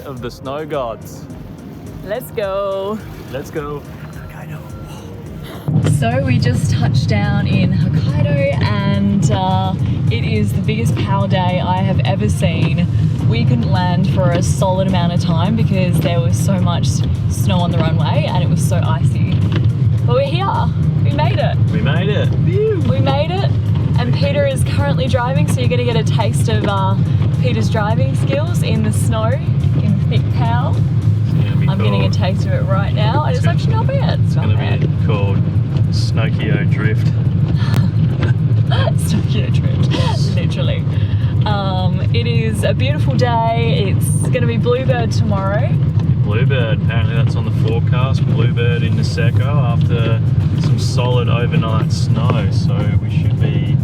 of the snow gods. Let's go. Let's go. Hokkaido. So we just touched down in Hokkaido and it is the biggest power day I have ever seen. We couldn't land for a solid amount of time because there was so much snow on the runway and it was so icy. But we're here. We made it. We made it. We made it. And Peter is currently driving, so you're going to get a taste of Peter's driving skills in the snow, in thick pow. I'm getting a taste of it right now, and it's actually not bad. It's going to be called Snokio Drift. Snokio Drift, literally. It is a beautiful day. It's going to be bluebird tomorrow. Bluebird, apparently that's on the forecast. Bluebird in Niseko after some solid overnight snow, so we should be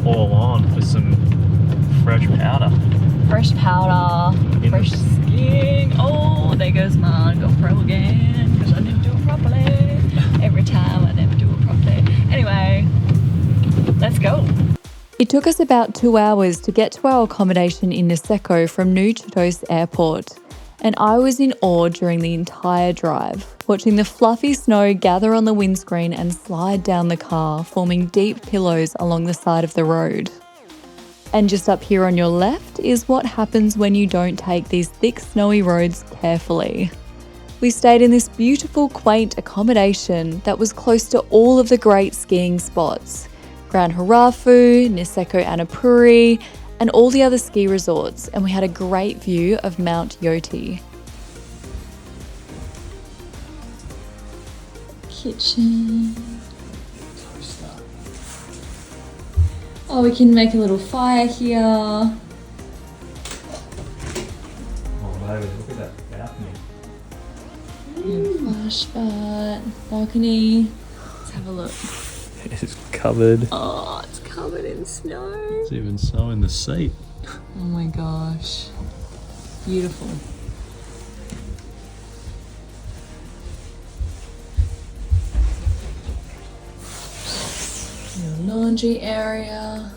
all on for some fresh powder. Fresh powder, fresh skiing. Oh, there goes my GoPro again, because I didn't do it properly. Every time I never do it properly. Anyway, let's go. It took us about 2 hours to get to our accommodation in Niseko from New Chitose Airport, and I was in awe during the entire drive, watching the fluffy snow gather on the windscreen and slide down the car, forming deep pillows along the side of the road. And just up here on your left is what happens when you don't take these thick snowy roads carefully. We stayed in this beautiful, quaint accommodation that was close to all of the great skiing spots: Grand Harafu, Niseko Annapuri, and all the other ski resorts, and we had a great view of Mount Yoti. Kitchen. Oh, we can make a little fire here. Oh, baby, look at that balcony. Flash bar, balcony. Let's have a look. It's covered. Oh, it's covered in snow. There's even snow in the seat. Oh my gosh. Beautiful. Your laundry area.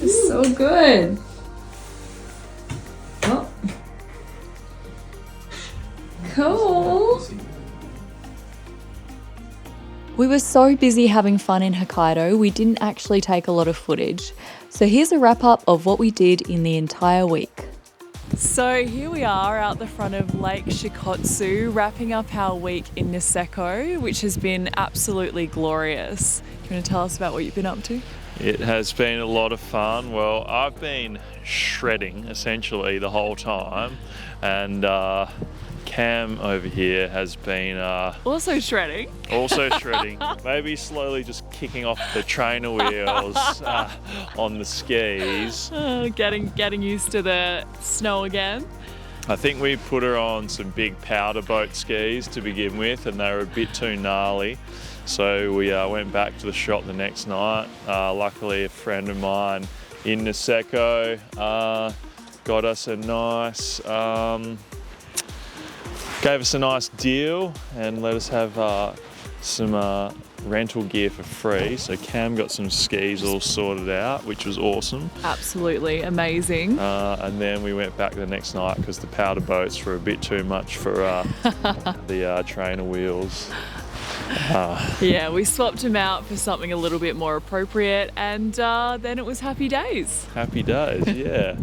It's so good. Oh. Cool. We were so busy having fun in Hokkaido, we didn't actually take a lot of footage. So here's a wrap up of what we did in the entire week. So here we are out the front of Lake Shikotsu, wrapping up our week in Niseko, which has been absolutely glorious. Do you want to tell us about what you've been up to? It has been a lot of fun. Well, I've been shredding essentially the whole time, and Cam over here has been Also shredding. also shredding, maybe slowly just kicking off the trainer wheels on the skis. Getting used to the snow again. I think we put her on some big powder boat skis to begin with, and they were a bit too gnarly. So we went back to the shop the next night. Luckily, a friend of mine in Niseko got us a nice, gave us a nice deal and let us have some rental gear for free. So Cam got some skis all sorted out, which was awesome. Absolutely amazing. And then we went back the next night because the powder boats were a bit too much for the trainer wheels. Yeah, we swapped them out for something a little bit more appropriate, and then it was happy days. Happy days, yeah.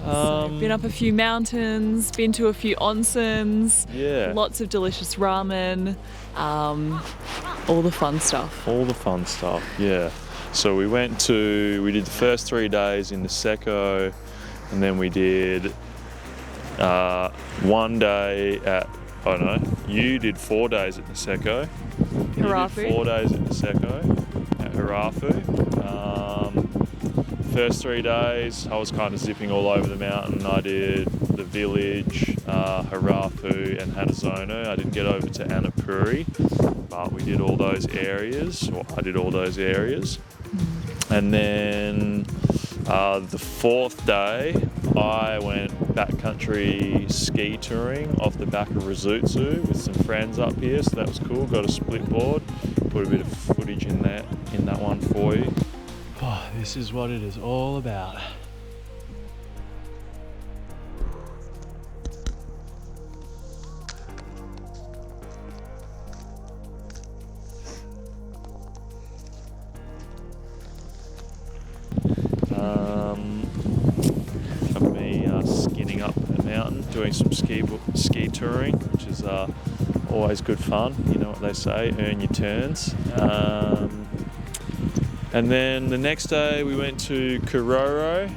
So been up a few mountains, been to a few onsens, Yeah. lots of delicious ramen, all the fun stuff. All the fun stuff, yeah. So we did the first 3 days in Niseko, and then we did 1 day at, I don't know, you did 4 days at Niseko. Harafu. You did 4 days at Niseko, at Harafu. First 3 days, I was kind of zipping all over the mountain. I did the village, Harafu and Hanazono. I didn't get over to Annapuri, but we did all those areas, or I did all those areas. And then the 4th day, I went backcountry ski touring off the back of Rizutsu with some friends up here, so that was cool. Got a split board, put a bit of footage in that one for you. Oh, this is what it is all about. doing some ski touring, which is always good fun. You know what they say, earn your turns. And then the next day we went to Kororo.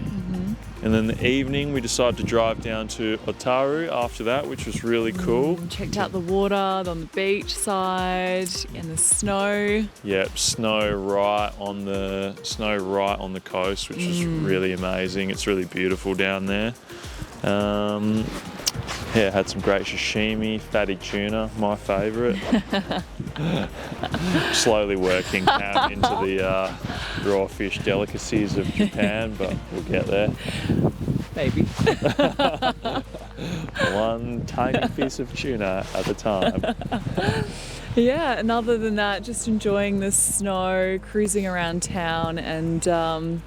And then the evening we decided to drive down to Otaru after that, which was really cool. Checked out the water on the beach side and the snow. Yep, snow right on the coast, which is really amazing. It's really beautiful down there. Yeah, had some great sashimi, fatty tuna, my favourite. Slowly working out into the raw fish delicacies of Japan, but we'll get there. Maybe. One tiny piece of tuna at a time. Yeah, and other than that, just enjoying the snow, cruising around town, and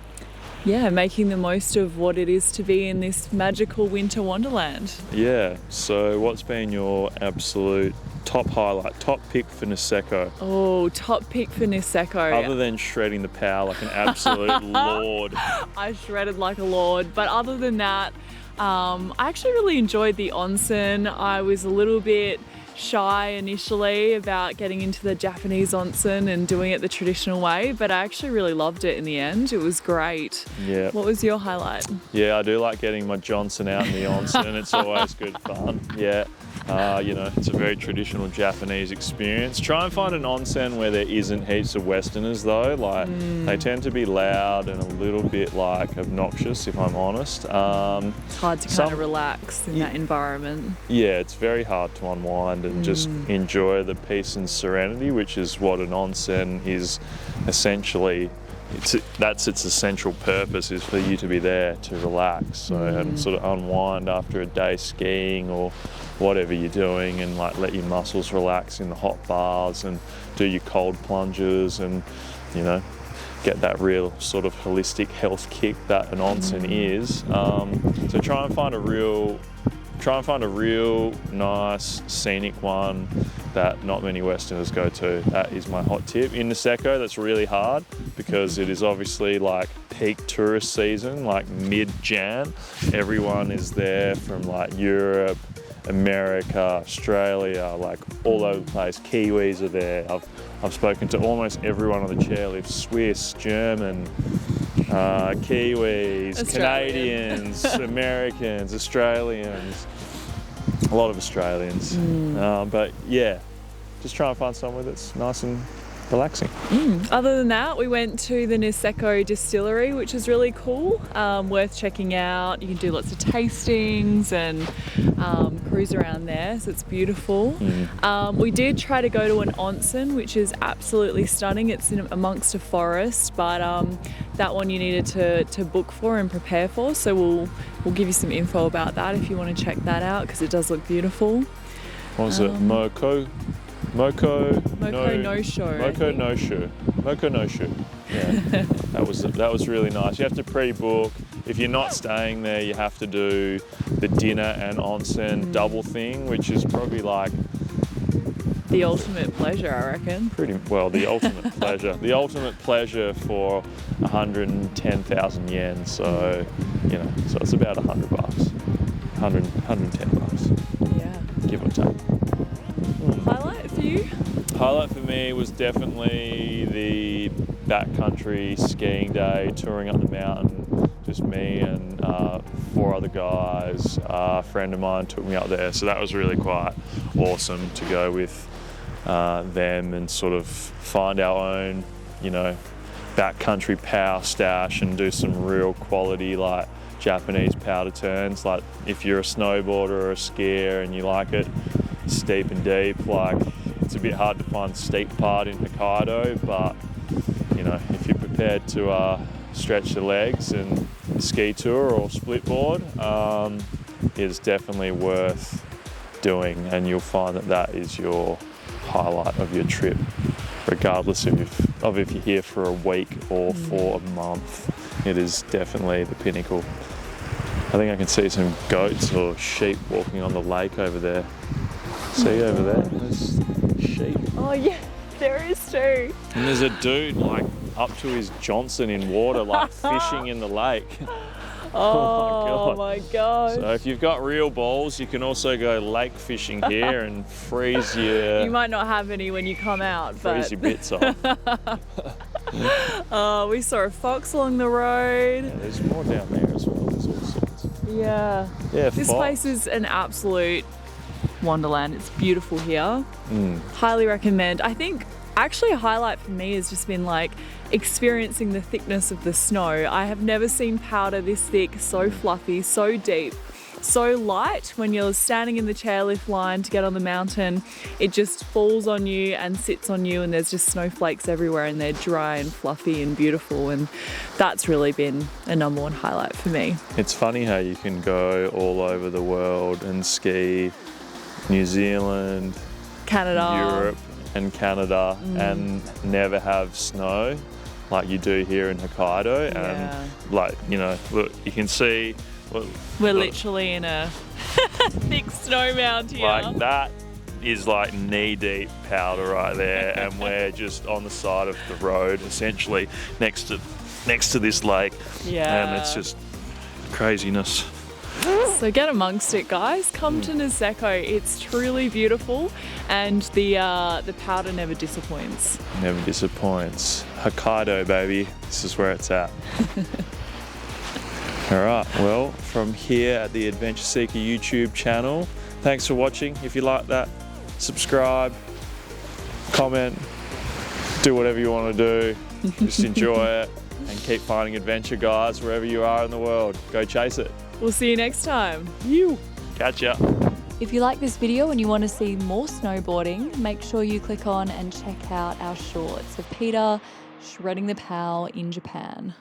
making the most of what it is to be in this magical winter wonderland. Yeah, so what's been your absolute top highlight, top pick for Niseko? Oh, top pick for Niseko. Other than shredding the power like an absolute lord. I shredded like a lord, but other than that, I actually really enjoyed the onsen. I was a little bit shy initially about getting into the Japanese onsen and doing it the traditional way, but I actually really loved it in the end. It was great. Yeah. What was your highlight? Yeah, I do like getting my Johnson out in the onsen. It's always good fun. Yeah. It's a very traditional Japanese experience. Try and find an onsen where there isn't heaps of Westerners though. They tend to be loud and a little bit obnoxious, if I'm honest. It's hard to kind of relax in that environment. Yeah, it's very hard to unwind and just enjoy the peace and serenity, which is what an onsen is essentially. That's its essential purpose, is for you to be there to relax, and sort of unwind after a day skiing or whatever you're doing, and let your muscles relax in the hot baths and do your cold plunges, and get that real sort of holistic health kick that an onsen is. So try and find a real nice scenic one that not many Westerners go to. That is my hot tip. In Niseko, that's really hard because it is obviously peak tourist season, mid-Jan. Everyone is there from Europe, America, Australia, all over the place. Kiwis are there. I've spoken to almost everyone on the chairlift: Swiss, German, Kiwis, Canadians, Americans, Australians. A lot of Australians. But yeah, just try and find somewhere that's nice and relaxing. Other than that, we went to the Niseko distillery, which is really cool, worth checking out. You can do lots of tastings and cruise around there, so it's beautiful. We did try to go to an onsen, which is absolutely stunning. It's in amongst a forest, but that one you needed to book for and prepare for, so we'll give you some info about that if you want to check that out, because it does look beautiful. What was it? Moko no Shu. Yeah, that was really nice. You have to pre-book. If you're not staying there, you have to do the dinner and onsen double thing, which is probably the ultimate pleasure, I reckon. The ultimate pleasure. The ultimate pleasure for 110,000 yen. So, so it's about $100, 110 bucks. Yeah. Give or take. Highlight for you? Highlight for me was definitely the backcountry skiing day, touring up the mountain. Just me and 4 other guys. A friend of mine took me up there, so that was really quite awesome to go with them and sort of find our own, backcountry power stash and do some real quality Japanese powder turns. If you're a snowboarder or a skier and you like it steep and deep, it's a bit hard to find the steep part in Hokkaido, but if you're prepared to stretch the legs and ski tour or split board, it's definitely worth doing, and you'll find that is your highlight of your trip, regardless of if you're here for a week or for a month. It is definitely the pinnacle. I think I can see some goats or sheep walking on the lake over there. See over there? There's sheep. Oh yeah, there is too. And there's a dude up to his Johnson in water, fishing in the lake. Oh my gosh. So if you've got real balls, you can also go lake fishing here and freeze your You might not have any when you come out, freeze but your bits off. we saw a fox along the road. Yeah, there's more down there as well. There's all sorts. Yeah. Yeah, This fox. place is an absolute wonderland. It's beautiful here. Highly recommend. I think actually a highlight for me has just been like experiencing the thickness of the snow. I have never seen powder this thick, so fluffy, so deep, so light. When you're standing in the chairlift line to get on the mountain, it just falls on you and sits on you, and there's just snowflakes everywhere, and they're dry and fluffy and beautiful, and that's really been a number one highlight for me. It's funny how you can go all over the world and ski New Zealand, Canada, Europe and Canada and never have snow like you do here in Hokkaido. Yeah. And like, you know, look, you can see We're literally in a thick snow mound here. like that is like knee deep powder right there, and we're just on the side of the road essentially next to this lake. Yeah. And it's just craziness. So get amongst it, guys. Come to Niseko. It's truly beautiful, and the powder never disappoints. Never disappoints. Hokkaido, baby. This is where it's at. All right, well, from here at the Adventure Seeker YouTube channel, thanks for watching. If you like that, subscribe, comment, do whatever you want to do. Just enjoy it and keep finding adventure, guys, wherever you are in the world. Go chase it. We'll see you next time. Catch ya. If you like this video and you want to see more snowboarding, make sure you click on and check out our shorts of Peter shredding the pow in Japan.